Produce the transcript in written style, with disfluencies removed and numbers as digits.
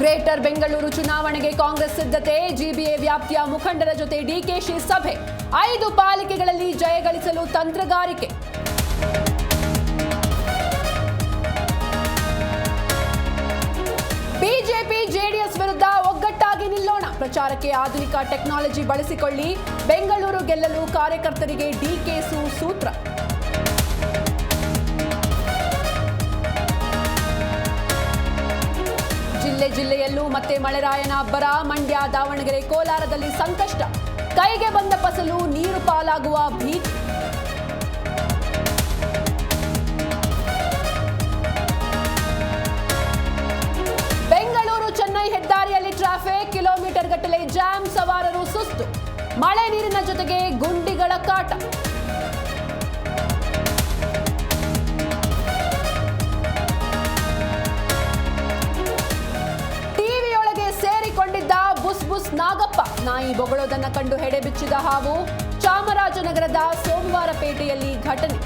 Greater Bengaluru ಚುನಾವಣೆಗೆ ಕಾಂಗ್ರೆಸ್ ಸಿದ್ಧತೆ. GBA ವ್ಯಾಪ್ತಿಯ ಮುಖಂಡರ ಜೊತೆ ಡಿಕೆಶಿ ಸಭೆ. 5 ಪಾಲಿಕೆಗಳಲ್ಲಿ ಜಯ ಗಳಿಸಲು ತಂತ್ರಗಾರಿಕೆ. ಬಿಜೆಪಿ ಜೆಡಿಎಸ್ ವಿರುದ್ಧ ಒಗ್ಗಟ್ಟಾಗಿ ನಿಲ್ಲೋಣ. ಪ್ರಚಾರಕ್ಕೆ ಆಧುನಿಕ ಟೆಕ್ನಾಲಜಿ ಬಳಸಿಕೊಳ್ಳಿ. ಬೆಂಗಳೂರು ಗೆಲ್ಲಲು ಕಾರ್ಯಕರ್ತರಿಗೆ ಡಿಕೆಸು ಸೂತ್ರ. ಜಿಲ್ಲೆಯಲ್ಲೂ ಮತ್ತೆ ಮಳೆರಾಯನ ಅಬ್ಬರ. ಮಂಡ್ಯ, ದಾವಣಗೆರೆ, ಕೋಲಾರದಲ್ಲಿ ಸಂಕಷ್ಟ. ಕೈಗೆ ಬಂದ ಫಸಲು ನೀರು ಪಾಲಾಗುವ ಭೀತಿ. ಬೆಂಗಳೂರು ಚೆನ್ನೈ ಹೆದ್ದಾರಿಯಲ್ಲಿ ಟ್ರಾಫಿಕ್. ಕಿಲೋಮೀಟರ್ ಗಟ್ಟಲೆ ಜಾಮ್. ಸವಾರರು ಸುಸ್ತು. ಮಳೆ ನೀರಿನ ಜೊತೆಗೆ ಗುಂಡಿಗಳ ಕಾಟ. ಬುಸ್ ನಾಗಪ್ಪ. ನಾಯಿ ಬೊಗಳೋದನ್ನ ಕಂಡು ಹೆಡೆ ಬಿಚ್ಚಿದ ಹಾವು. ಚಾಮರಾಜನಗರದ ಸೋಮವಾರಪೇಟೆಯಲ್ಲಿ ಘಟನೆ.